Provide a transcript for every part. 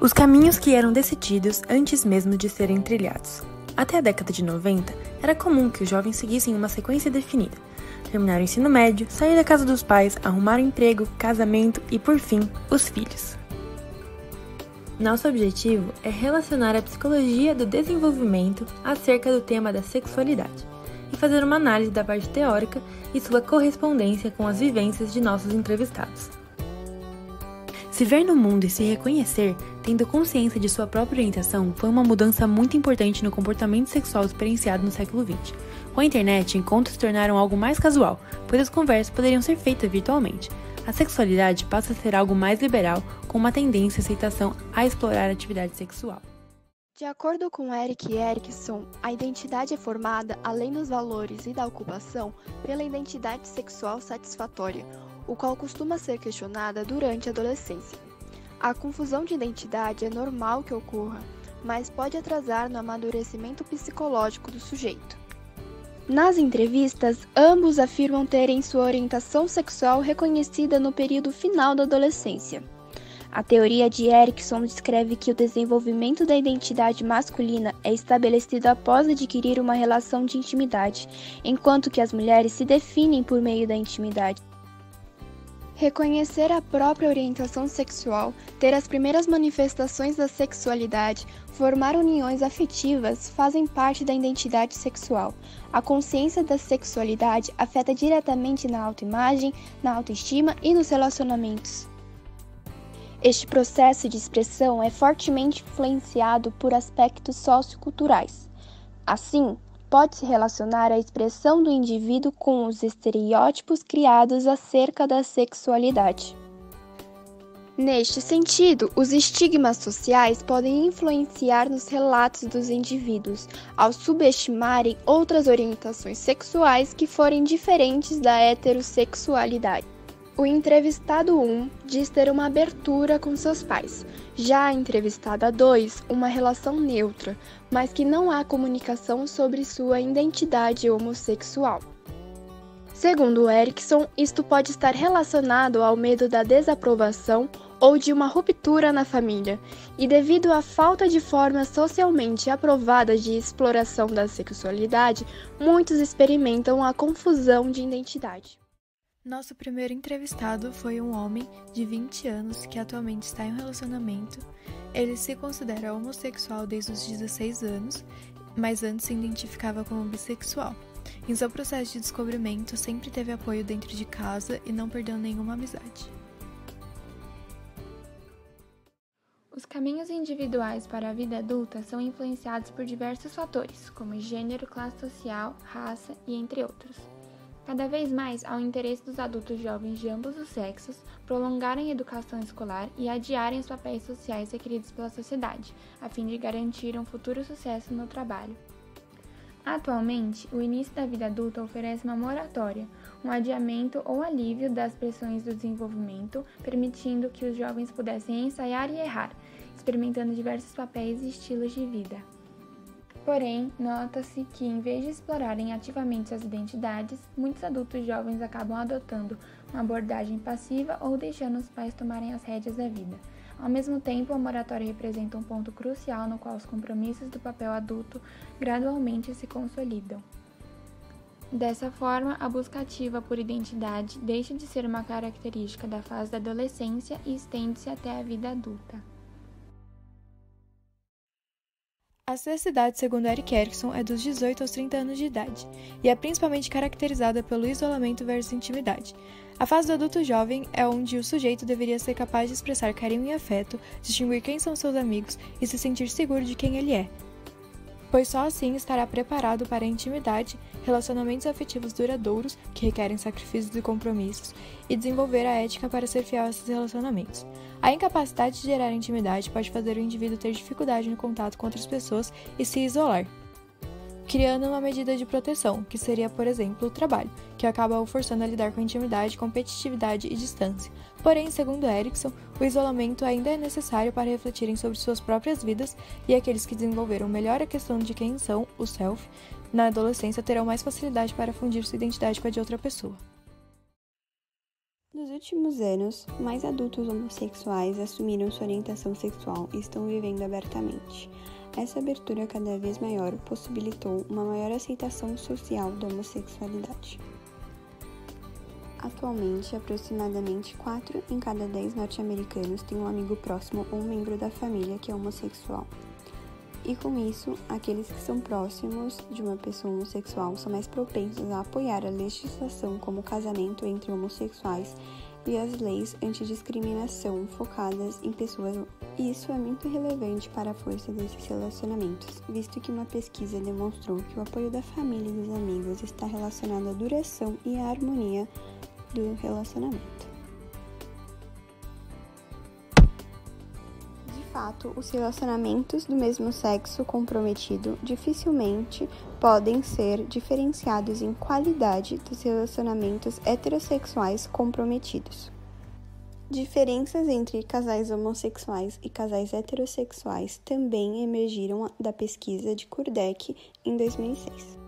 Os caminhos que eram decididos antes mesmo de serem trilhados. Até a década de 90, era comum que os jovens seguissem uma sequência definida. Terminar o ensino médio, sair da casa dos pais, arrumar um emprego, casamento e, por fim, os filhos. Nosso objetivo é relacionar a psicologia do desenvolvimento acerca do tema da sexualidade e fazer uma análise da parte teórica e sua correspondência com as vivências de nossos entrevistados. Se ver no mundo e se reconhecer, tendo consciência de sua própria orientação, foi uma mudança muito importante no comportamento sexual experienciado no século XX. Com a internet, encontros se tornaram algo mais casual, pois as conversas poderiam ser feitas virtualmente. A sexualidade passa a ser algo mais liberal, com uma tendência e aceitação a explorar a atividade sexual. De acordo com Erik Erikson, a identidade é formada, além dos valores e da ocupação, pela identidade sexual satisfatória, o qual costuma ser questionada durante a adolescência. A confusão de identidade é normal que ocorra, mas pode atrasar no amadurecimento psicológico do sujeito. Nas entrevistas, ambos afirmam terem sua orientação sexual reconhecida no período final da adolescência. A teoria de Erikson descreve que o desenvolvimento da identidade masculina é estabelecido após adquirir uma relação de intimidade, enquanto que as mulheres se definem por meio da intimidade. Reconhecer a própria orientação sexual, ter as primeiras manifestações da sexualidade, formar uniões afetivas fazem parte da identidade sexual. A consciência da sexualidade afeta diretamente na autoimagem, na autoestima e nos relacionamentos. Este processo de expressão é fortemente influenciado por aspectos socioculturais. Assim, pode-se relacionar a expressão do indivíduo com os estereótipos criados acerca da sexualidade. Neste sentido, os estigmas sociais podem influenciar nos relatos dos indivíduos, ao subestimarem outras orientações sexuais que forem diferentes da heterossexualidade. O entrevistado 1 diz ter uma abertura com seus pais, já a entrevistada 2, uma relação neutra, mas que não há comunicação sobre sua identidade homossexual. Segundo Erikson, isto pode estar relacionado ao medo da desaprovação ou de uma ruptura na família, e devido à falta de formas socialmente aprovadas de exploração da sexualidade, muitos experimentam a confusão de identidade. Nosso primeiro entrevistado foi um homem de 20 anos que atualmente está em um relacionamento. Ele se considera homossexual desde os 16 anos, mas antes se identificava como bissexual. Em seu processo de descobrimento, sempre teve apoio dentro de casa e não perdeu nenhuma amizade. Os caminhos individuais para a vida adulta são influenciados por diversos fatores, como gênero, classe social, raça e entre outros. Cada vez mais há um interesse dos adultos jovens de ambos os sexos prolongarem a educação escolar e adiarem os papéis sociais requeridos pela sociedade, a fim de garantir um futuro sucesso no trabalho. Atualmente, o início da vida adulta oferece uma moratória, um adiamento ou alívio das pressões do desenvolvimento, permitindo que os jovens pudessem ensaiar e errar, experimentando diversos papéis e estilos de vida. Porém, nota-se que, em vez de explorarem ativamente suas identidades, muitos adultos jovens acabam adotando uma abordagem passiva ou deixando os pais tomarem as rédeas da vida. Ao mesmo tempo, a moratória representa um ponto crucial no qual os compromissos do papel adulto gradualmente se consolidam. Dessa forma, a busca ativa por identidade deixa de ser uma característica da fase da adolescência e estende-se até a vida adulta. A sexualidade, segundo Erik Erikson, é dos 18 aos 30 anos de idade, e é principalmente caracterizada pelo isolamento versus intimidade. A fase do adulto jovem é onde o sujeito deveria ser capaz de expressar carinho e afeto, distinguir quem são seus amigos e se sentir seguro de quem ele é, pois só assim estará preparado para a intimidade, relacionamentos afetivos duradouros, que requerem sacrifícios e compromissos, e desenvolver a ética para ser fiel a esses relacionamentos. A incapacidade de gerar intimidade pode fazer o indivíduo ter dificuldade no contato com outras pessoas e se isolar, criando uma medida de proteção, que seria, por exemplo, o trabalho, que acaba o forçando a lidar com intimidade, competitividade e distância. Porém, segundo Erikson, o isolamento ainda é necessário para refletirem sobre suas próprias vidas, e aqueles que desenvolveram melhor a questão de quem são, o self, na adolescência terão mais facilidade para fundir sua identidade com a de outra pessoa. No Nos últimos anos, mais adultos homossexuais assumiram sua orientação sexual e estão vivendo abertamente. Essa abertura cada vez maior possibilitou uma maior aceitação social da homossexualidade. Atualmente, aproximadamente 4 em cada 10 norte-americanos têm um amigo próximo ou um membro da família que é homossexual. E com isso, aqueles que são próximos de uma pessoa homossexual são mais propensos a apoiar a legislação como o casamento entre homossexuais e as leis antidiscriminação focadas em pessoas. Isso é muito relevante para a força desses relacionamentos, visto que uma pesquisa demonstrou que o apoio da família e dos amigos está relacionado à duração e à harmonia do relacionamento. De fato, os relacionamentos do mesmo sexo comprometido dificilmente podem ser diferenciados em qualidade dos relacionamentos heterossexuais comprometidos. Diferenças entre casais homossexuais e casais heterossexuais também emergiram da pesquisa de Kurdec em 2006.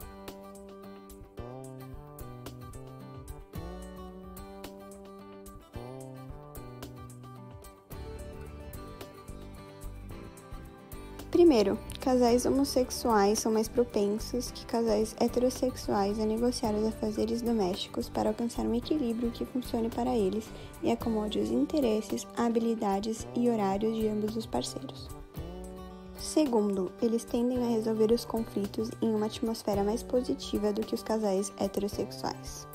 Primeiro, casais homossexuais são mais propensos que casais heterossexuais a negociar os afazeres domésticos para alcançar um equilíbrio que funcione para eles e acomode os interesses, habilidades e horários de ambos os parceiros. Segundo, eles tendem a resolver os conflitos em uma atmosfera mais positiva do que os casais heterossexuais.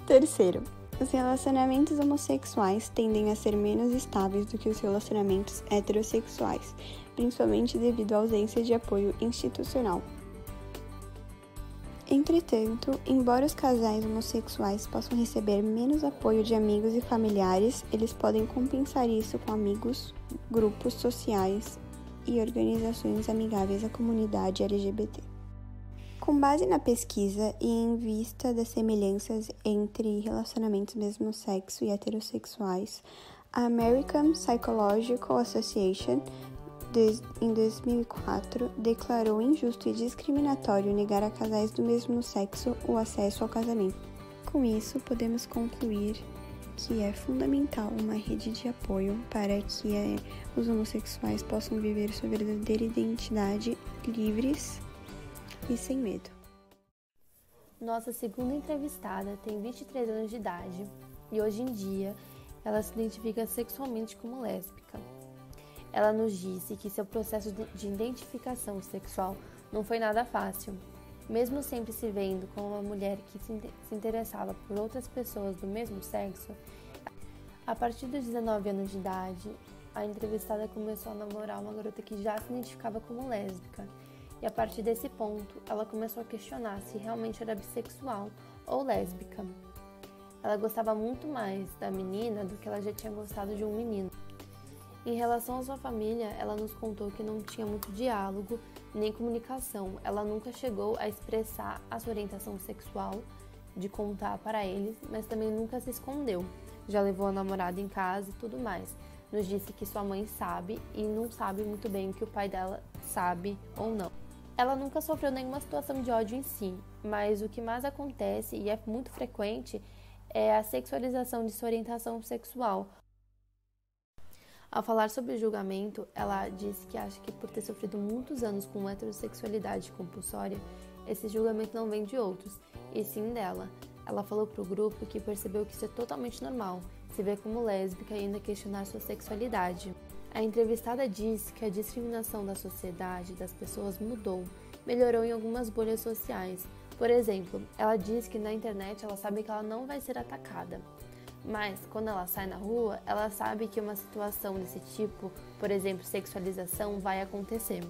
Terceiro, os relacionamentos homossexuais tendem a ser menos estáveis do que os relacionamentos heterossexuais, principalmente devido à ausência de apoio institucional. Entretanto, embora os casais homossexuais possam receber menos apoio de amigos e familiares, eles podem compensar isso com amigos, grupos sociais e organizações amigáveis à comunidade LGBT. Com base na pesquisa e em vista das semelhanças entre relacionamentos mesmo sexo e heterossexuais, a American Psychological Association, em 2004, declarou injusto e discriminatório negar a casais do mesmo sexo o acesso ao casamento. Com isso, podemos concluir que é fundamental uma rede de apoio para que os homossexuais possam viver sua verdadeira identidade livres e sem medo. Nossa segunda entrevistada tem 23 anos de idade e hoje em dia ela se identifica sexualmente como lésbica. Ela nos disse que seu processo de identificação sexual não foi nada fácil. Mesmo sempre se vendo como uma mulher que se interessava por outras pessoas do mesmo sexo, a partir dos 19 anos de idade, a entrevistada começou a namorar uma garota que já se identificava como lésbica. E a partir desse ponto, ela começou a questionar se realmente era bissexual ou lésbica. Ela gostava muito mais da menina do que ela já tinha gostado de um menino. Em relação à sua família, ela nos contou que não tinha muito diálogo nem comunicação. Ela nunca chegou a expressar a sua orientação sexual, de contar para eles, mas também nunca se escondeu. Já levou a namorada em casa e tudo mais. Nos disse que sua mãe sabe e não sabe muito bem o que o pai dela sabe ou não. Ela nunca sofreu nenhuma situação de ódio em si, mas o que mais acontece, e é muito frequente, é a sexualização de sua orientação sexual. Ao falar sobre o julgamento, ela disse que acha que por ter sofrido muitos anos com heterossexualidade compulsória, esse julgamento não vem de outros, e sim dela. Ela falou para o grupo que percebeu que isso é totalmente normal, se ver como lésbica e ainda questionar sua sexualidade. A entrevistada disse que a discriminação da sociedade das pessoas mudou, melhorou em algumas bolhas sociais. Por exemplo, ela diz que na internet ela sabe que ela não vai ser atacada. Mas, quando ela sai na rua, ela sabe que uma situação desse tipo, por exemplo, sexualização, vai acontecer.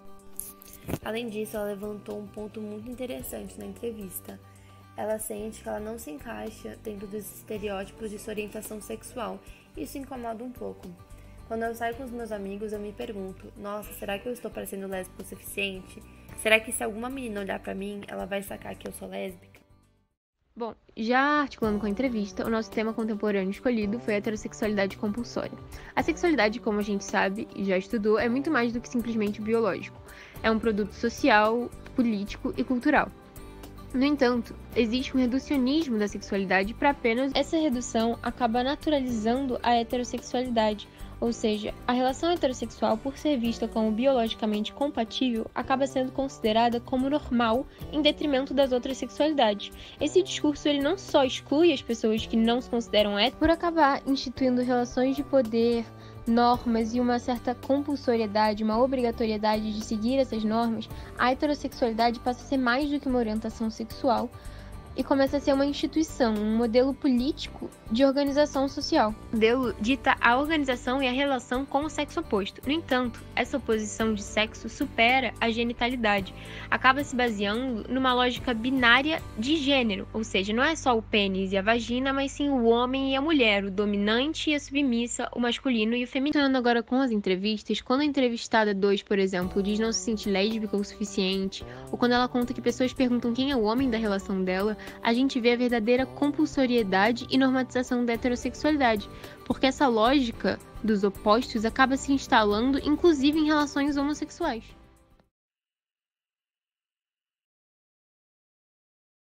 Além disso, ela levantou um ponto muito interessante na entrevista. Ela sente que ela não se encaixa dentro dos estereótipos de sua orientação sexual. Isso incomoda um pouco. Quando eu saio com os meus amigos, eu me pergunto, nossa, será que eu estou parecendo lésbica o suficiente? Será que se alguma menina olhar pra mim, ela vai sacar que eu sou lésbica? Bom, já articulando com a entrevista, o nosso tema contemporâneo escolhido foi a heterossexualidade compulsória. A sexualidade, como a gente sabe e já estudou, é muito mais do que simplesmente biológico. É um produto social, político e cultural. No entanto, existe um reducionismo da sexualidade para apenas essa redução acaba naturalizando a heterossexualidade, ou seja, a relação heterossexual, por ser vista como biologicamente compatível, acaba sendo considerada como normal em detrimento das outras sexualidades. Esse discurso ele não só exclui as pessoas que não se consideram héteros, por acabar instituindo relações de poder, normas e uma certa compulsoriedade, uma obrigatoriedade de seguir essas normas, a heterossexualidade passa a ser mais do que uma orientação sexual e começa a ser uma instituição, um modelo político de organização social. O modelo dita a organização e a relação com o sexo oposto. No entanto, essa oposição de sexo supera a genitalidade, acaba se baseando numa lógica binária de gênero, ou seja, não é só o pênis e a vagina, mas sim o homem e a mulher, o dominante e a submissa, o masculino e o feminino. Continuando agora com as entrevistas, quando a entrevistada 2, por exemplo, diz não se sentir lésbica o suficiente, ou quando ela conta que pessoas perguntam quem é o homem da relação dela, a gente vê a verdadeira compulsoriedade e normatização da heterossexualidade, porque essa lógica dos opostos acaba se instalando inclusive em relações homossexuais.